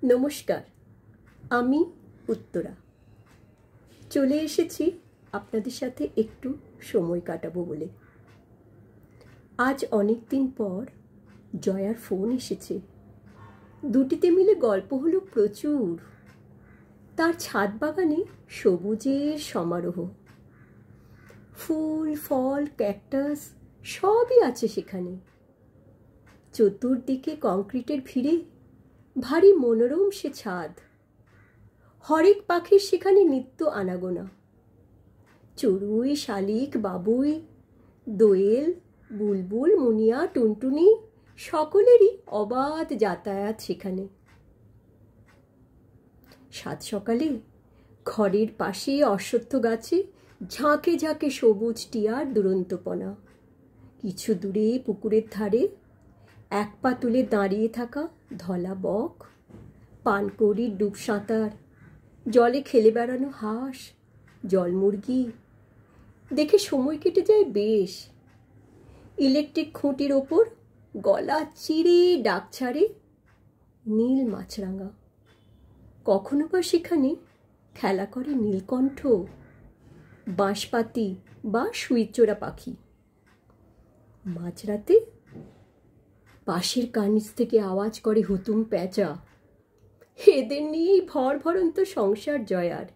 নমস্কার, আমি উত্তরা। চলে এসেছি আপনাদের সাথে একটু সময় কাটাবো বলে। আজ অনেক দিন পর জয়ার ফোন এসেছে। দুটিতে মিলে গল্প হলো প্রচুর। তার ছাদ বাগানে সবুজের সমারোহ, ফুল ফল ক্যাকটাস সবই আছে সেখানে। চতুর্দিকে কংক্রিটের ভিড়ে ভারী মনোরম সে ছাদ। হরেক পাখির সেখানে নিত্য আনাগোনা। চড়ুই, শালিক, বাবুই, দোয়েল, বুলবুল, মুনিয়া, টুনটুনি সকলেরই অবাধ যাতায়াত সেখানে। সাত সকালে ঘরের পাশে অশ্বত্থ গাছে ঝাঁকে ঝাঁকে সবুজ টিয়ার দুরন্তপনা। কিছু দূরে পুকুরের ধারে এক পা তুলে দাঁড়িয়ে থাকা ধলা বক, পানকৌড়ির ডুব সাঁতার, জলে খেলে বেড়ানো হাঁস, জলমুরগি দেখে সময় কেটে যায় বেশ। ইলেকট্রিক খুঁটির ওপর গলা চিরে ডাক ছাড়ে নীল মাছরাঙা। কখনো বা সেখানে খেলা করে নীলকণ্ঠ, বাঁশপাতি বা সুইচোরা পাখি। মাঝরাতে পাশের কানিজ থেকে আওয়াজ করে হুতুম প্যাঁচা। এদের নিয়েই ভরভরন্ত সংসার জয়ার।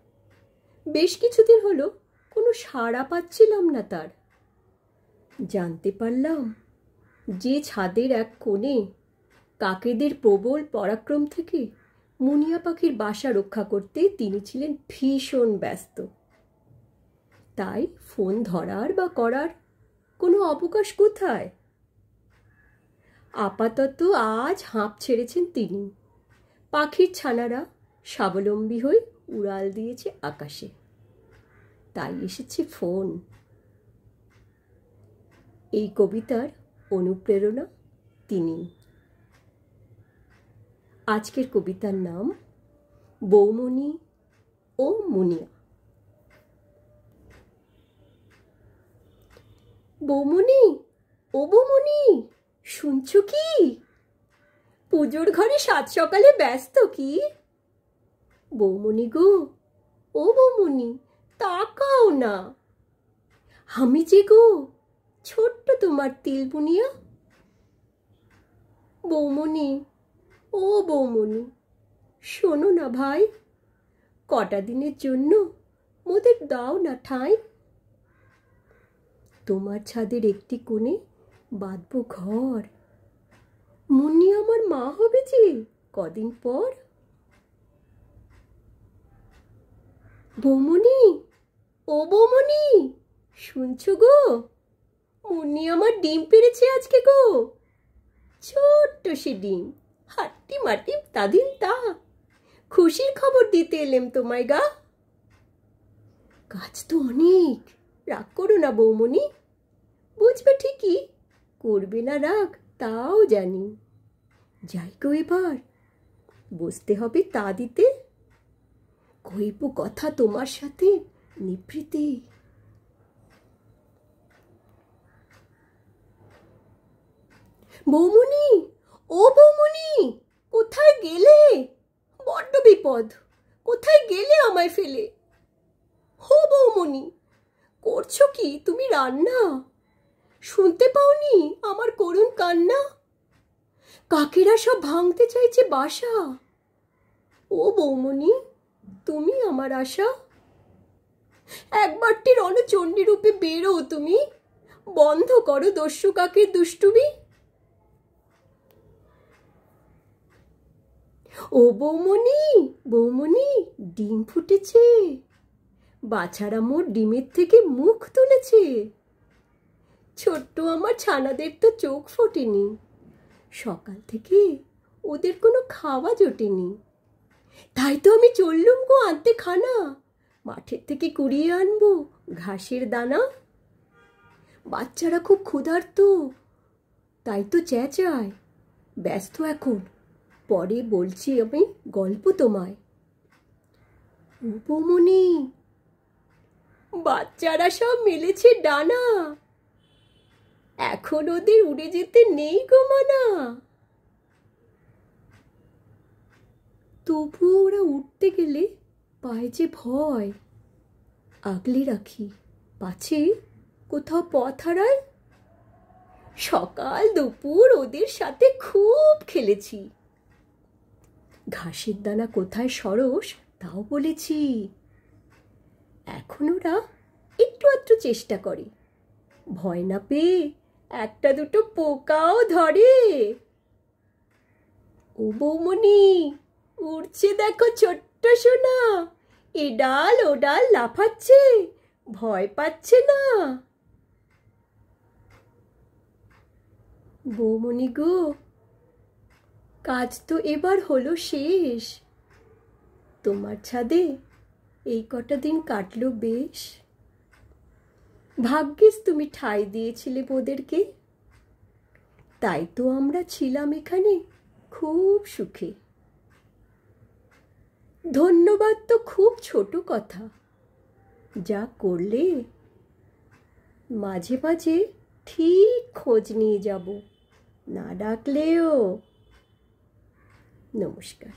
বেশ কিছুদিন হলো কোনো সাড়া পাচ্ছিলাম না তার। জানতে পারলাম যে ছাদের এক কোণে কাকেদের প্রবল পরাক্রম থেকে মুনিয়া পাখির বাসা রক্ষা করতে তিনি ছিলেন ভীষণ ব্যস্ত। তাই ফোন ধরার বা করার কোনো অবকাশ কোথায়। আপাতত আজ হাঁপ ছেড়েছেন তিনি। পাখির ছানারা স্বাবলম্বী হয়ে উড়াল দিয়েছে আকাশে। তাই এসেছে ফোন। এই কবিতার অনুপ্রেরণা তিনি। আজকের কবিতার নাম বৌমনি ও মুনিয়া। বৌমনি, ও বৌমনি, শুনছো কি? পুজোর ঘরে সাত সকালে ব্যস্ত কি? বৌমনি গো, ও বৌমনি, তাকাও না। আমি যে গো ছোট্ট তোমার তিল বুনিয়া। বৌমনি, ও বৌমনি, শোনো না ভাই, কটা দিনের জন্য মোদের দাও না ঠাঁই। তোমার ছাদের একটি কোণে বাঁধবো ঘর। মুন্নি আমার মা হবে যে কদিন পর। বৌমনি, ও বৌমনি, শুনছো গো? মুন্নি আমার ডিম পেড়েছে আজকে গো। ছোট্ট সে ডিম, হাট্টি মাটি তাদিন তা। খুশির খবর দিতে এলেম তোমায় গা। কাজ তো অনেক, রাগ করো না বৌমনি। বুঝবে ঠিকই, করবে না রাগ তাও জানি। যাই গো এবার, বসতে হবে তা দিতে। কইব কথা তোমার সাথে নিভৃতে। বৌমনি, ও বৌমনি, কোথায় গেলে? বড্ড বিপদ, কোথায় গেলে আমায় ফেলে? ও বৌমনি, করছো কি তুমি রান্না? শুনতে পাওনি আমার করুণ কান্না? কাকেরা সব ভাঙতে চাইছে বাসা। ও বৌমনি, তুমি আমার আশা। একবারটি রণচণ্ডী রূপে বেরো তুমি, বন্ধ করো দস্যু কাকের দুষ্টুমি। ও বৌমনি, বৌমনি, ডিম ফুটেছে। বাছারা মোর ডিমের থেকে মুখ তুলেছে। ছোট্ট আমার ছানাদের তো চোখ ফোটেনি। সকাল থেকে ওদের কোনো খাওয়া জোটেনি। তাই তো আমি চললুম গো আনতে খানা। মাঠের থেকে কুড়িয়ে আনবো ঘাসের দানা। বাচ্চারা খুব ক্ষুধার্ত, তাই তো চেঁচায়। ব্যস্ত এখন, পরে বলছি আমি গল্প তোমায়। ও বৌমনি, বাচ্চারা সব মেলেছে ডানা। এখন ওদের উড়ে যেতে নেই গো মানা। তবুও ওরা উঠতে গেলে পায়ে যে ভয়, আগলে রাখি পাছে কোথাও পথ হারায়। সকাল দুপুর ওদের সাথে খুব খেলেছি, ঘাসের দানা কোথায় সরস তাও বলেছি। এখন ওরা একটু আধটু চেষ্টা করে, ভয় না পেয়ে একটা দুটো পোকাও ধরে। ও বৌমনি, উড়ছে দেখো ছোট্ট সোনা, এ ডাল ও ডাল লাফাচ্ছে, ভয় পাচ্ছে না। বৌমনি গো, কাজ তো এবার হলো শেষ, তোমার ছাদে এই কটা দিন কাটলো বেশ। ভাগ্যিস তুমি ঠাঁই দিয়েছিলে ওদেরকে, তাই তো আমরা ছিলাম এখানে খুব সুখে। ধন্যবাদ তো খুব ছোট কথা, যা করলে মাঝে মাঝে ঠিক খোঁজ নিয়ে যাব, না ডাকলেও। নমস্কার।